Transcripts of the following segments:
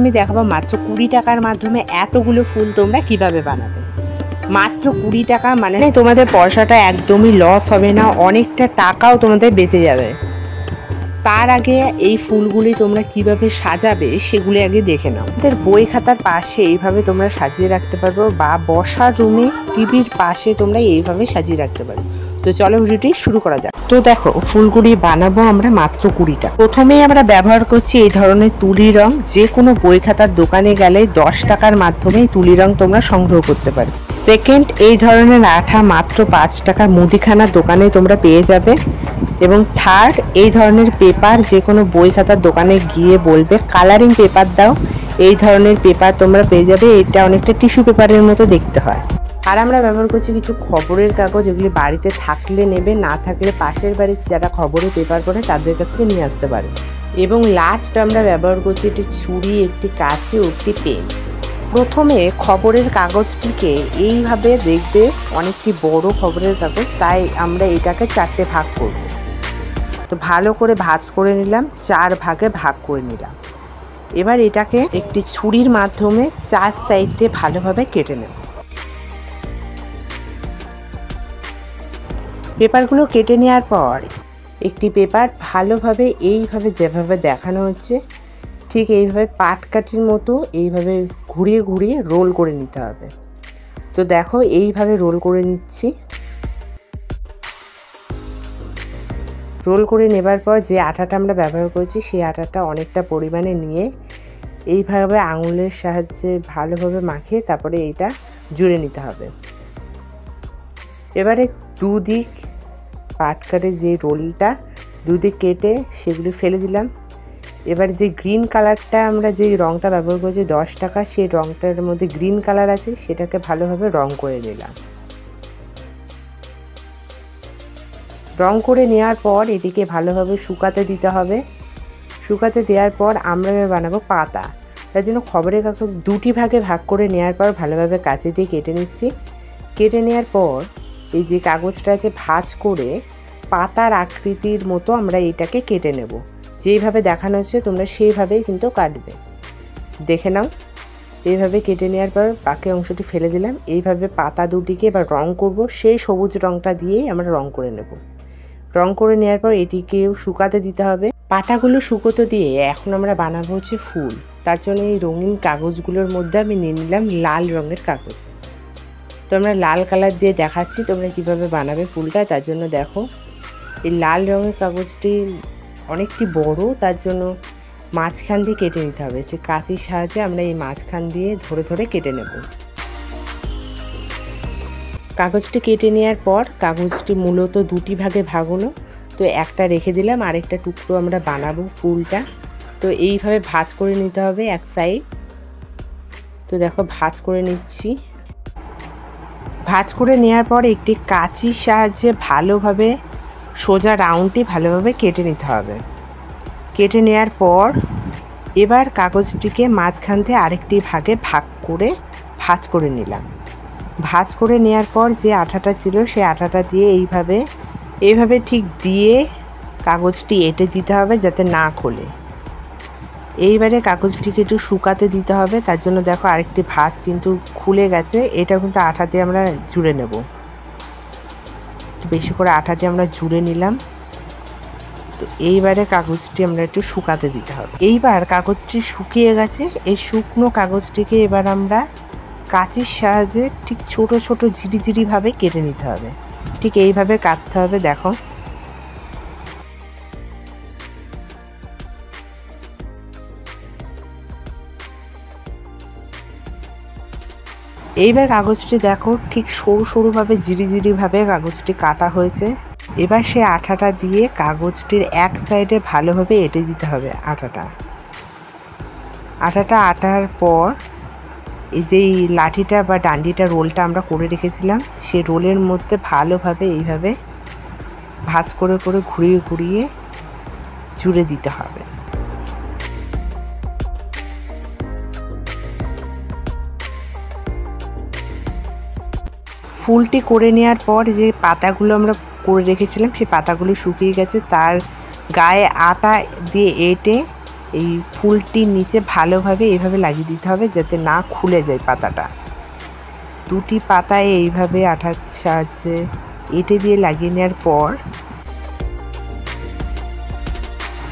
আমি দেখাবো মাত্র 20 টাকার মাধ্যমে এতগুলো ফুল তোমরা কিভাবে বানাবে। মাত্র 20 টাকা মানে তোমাদের পয়সাটা একদমই লস হবে না, অনেকটা টাকাও তোমাদের বেঁচে যাবে। তার আগে এই ফুলগুলি তোমরা কিভাবে সাজাবে সেগুলি আগে দেখে নাও। তোমাদের বই খাতার পাশে এইভাবে তোমরা সাজিয়ে রাখতে পারবো, বা বসার রুমে টিভির পাশে তোমরা এইভাবে সাজিয়ে রাখতে পারো। তো চলো ভিডিওটি শুরু করা যাক। তো দেখো ফুলগুলি বানাবো আমরা মাত্র 20টা। প্রথমেই আমরা ব্যবহার করছি এই ধরনের তুলি রং। যে কোনো বই খাতার দোকানে গেলে 10 টাকার মাধ্যমে তুলি রং তোমরা সংগ্রহ করতে পারো। সেকেন্ড, এই ধরনের আঠা মাত্র 5 টাকার মুদিখানার দোকানে তোমরা পেয়ে যাবে। এবং থার্ড, এই ধরনের পেপার যে কোনো বই খাতার দোকানে গিয়ে বলবে কালারিং পেপার দাও, এই ধরনের পেপার তোমরা পেয়ে যাবে। এটা অনেকটা টিস্যু পেপারের মতো দেখতে হয়। আর আমরা ব্যবহার করছি কিছু খবরের কাগজ, এগুলি বাড়িতে থাকলে নেবে, না থাকলে পাশের বাড়ির যারা খবরের পেপার পড়ে তাদের কাছ থেকে নিয়ে আসতে পারে। এবং লাস্ট আমরা ব্যবহার করছি একটি ছুরি, একটি কাঁচি ও একটি পেন। প্রথমে খবরের কাগজটিকে এইভাবে দেখবে অনেকটি বড় খবরের কাগজ, তাই আমরা এটাকে 4টে ভাগ করব। তো ভালো করে ভাঁজ করে নিলাম, 4 ভাগে ভাগ করে নিলাম। এবার এটাকে একটি ছুরির মাধ্যমে 4 সাইডে ভালোভাবে কেটে নেব। পেপারগুলো কেটে নেওয়ার পর একটি পেপার ভালোভাবে এইভাবে যেভাবে দেখানো হচ্ছে ঠিক এইভাবে পাটকাঠির মতো এইভাবে ঘুরিয়ে ঘুরিয়ে রোল করে নিতে হবে। তো দেখো এইভাবে রোল করে নিচ্ছি। রোল করে নেবার পর যে আটাটা আমরা ব্যবহার করছি সেই আটাটা অনেকটা পরিমাণে নিয়ে এইভাবে আঙুলের সাহায্যে ভালোভাবে মাখিয়ে তারপরে এইটা জুড়ে নিতে হবে। এবারে দুদিক পাটকাঠের যে রোলটা দুদিক কেটে সেগুলি ফেলে দিলাম। এবার যে গ্রিন কালারটা আমরা যে রঙটা ব্যবহার করছি 10 টাকা, সেই রঙটার মধ্যে গ্রিন কালার আছে, সেটাকে ভালোভাবে রং করে নিলাম। রং করে নেওয়ার পর এটিকে ভালোভাবে শুকাতে দিতে হবে। শুকাতে দেওয়ার পর আমরা বানাবো পাতা। তার জন্য খবরের কাগজ 2টি ভাগে ভাগ করে নেওয়ার পর ভালোভাবে কাঁচি দিয়ে কেটে নিচ্ছি। কেটে নেওয়ার পর এই যে কাগজটা আছে ভাঁজ করে পাতার আকৃতির মতো আমরা এটাকে কেটে নেব। যেইভাবে দেখানো হচ্ছে তোমরা সেইভাবেই কিন্তু কাটবে, দেখে নাও। এইভাবে কেটে নেওয়ার পর বাকি অংশটি ফেলে দিলাম। এইভাবে পাতা দুটিকে এবার রং করব, সেই সবুজ রংটা দিয়েই আমরা রং করে নেব। রং করে নেওয়ার পর এটিকেও শুকাতে দিতে হবে। পাতাগুলো শুকোতে দিয়ে এখন আমরা বানাবো হচ্ছে ফুল। তার জন্য এই রঙিন কাগজগুলোর মধ্যে আমি নিয়ে নিলাম লাল রঙের কাগজ। তো আমরা লাল কালার দিয়ে দেখাচ্ছি তোমরা কিভাবে বানাবে ফুলটা। তার জন্য দেখো এই লাল রঙের কাগজটি অনেকটি বড়, তার জন্য মাঝখান দিয়ে কেটে নিতে হবে। যে কাঁচির সাহায্যে আমরা এই মাঝখান দিয়ে ধরে ধরে কেটে নেব। কাগজটি কেটে নেওয়ার পর কাগজটি মূলত 2টি ভাগে ভাগ হলো। তো একটা রেখে দিলাম, আরেকটা টুকরো আমরা বানাবো ফুলটা। তো এইভাবে ভাঁজ করে নিতে হবে এক সাইড। তো দেখো ভাঁজ করে নিচ্ছি। ভাঁজ করে নেওয়ার পর একটি কাঁচির সাহায্যে ভালোভাবে সোজা রাউন্ডটি ভালোভাবে কেটে নিতে হবে। কেটে নেওয়ার পর এবার কাগজটিকে মাঝখান থেকে আরেকটি ভাগে ভাগ করে ভাঁজ করে নিলাম। ভাঁজ করে নেওয়ার পর যে আঠাটা ছিল সেই আঠাটা দিয়ে এইভাবে ঠিক দিয়ে কাগজটি এঁটে দিতে হবে যাতে না খোলে। এইবারে কাগজটিকে একটু শুকাতে দিতে হবে। তার জন্য দেখো আরেকটি ভাঁজ কিন্তু খুলে গেছে, এটা কিন্তু আঠা দিয়ে আমরা জুড়ে নেব। বেশি করে আঠা দিয়ে আমরা জুড়ে নিলাম। তো এইবারে কাগজটি আমরা একটু শুকাতে দিতে হবে। এইবার কাগজটি শুকিয়ে গেছে। এই শুকনো কাগজটিকে এবার আমরা কাঁচির সাহায্যে ঠিক ছোট ছোট ঝিরিঝিরি ভাবে কেটে নিতে হবে। ঠিক এইভাবে কাটতে হবে। দেখো এইবার কাগজটি দেখো ঠিক সরু সরুভাবে ঝিরিঝিরিভাবে কাগজটি কাটা হয়েছে। এবার সে আঠাটা দিয়ে কাগজটির এক সাইডে ভালোভাবে এঁটে দিতে হবে। আটাটা আটার পর এই যে লাঠিটা বা ডান্ডিটা রোলটা আমরা করে রেখেছিলাম সেই রোলের মধ্যে ভালোভাবে এইভাবে ভাঁজ করে করে ঘুরিয়ে ঘুরিয়ে জুড়ে দিতে হবে। ফুলটি করে নেওয়ার পর যে পাতাগুলো আমরা করে রেখেছিলাম সেই পাতাগুলো শুকিয়ে গেছে, তার গায়ে আটা দিয়ে এঁটে এই ফুলটির নিচে ভালোভাবে এইভাবে লাগিয়ে দিতে হবে যাতে না খুলে যায় পাতাটা। দুটি পাতায় এইভাবে আঠার সাহায্যে এঁটে দিয়ে লাগিয়ে নেওয়ার পর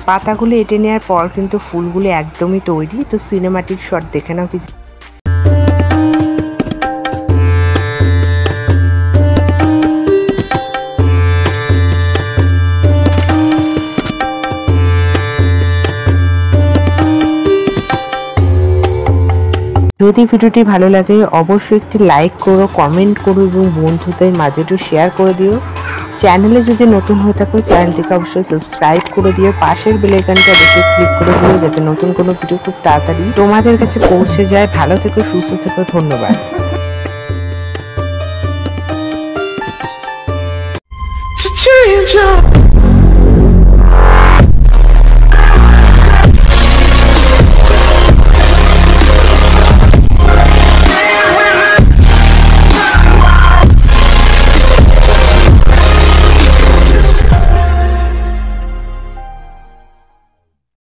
পাতাগুলো এঁটে নেওয়ার পর কিন্তু ফুলগুলো একদমই তৈরি। তো সিনেমাটিক শট দেখে নাও কিছু। যদি ভিডিওটি ভালো লাগে অবশ্যই একটি লাইক করো, কমেন্ট করো এবং বন্ধুদের মাঝে একটু শেয়ার করে দিও। চ্যানেলে যদি নতুন হয়ে থাকো চ্যানেলটিকে অবশ্যই সাবস্ক্রাইব করে দিও, পাশের বেল আইকনটা অবশ্যই ক্লিক করে দিও যাতে নতুন কোনো ভিডিও খুব তাড়াতাড়ি তোমাদের কাছে পৌঁছে যায়। ভালো থেকো, সুস্থ থেকো, ধন্যবাদ।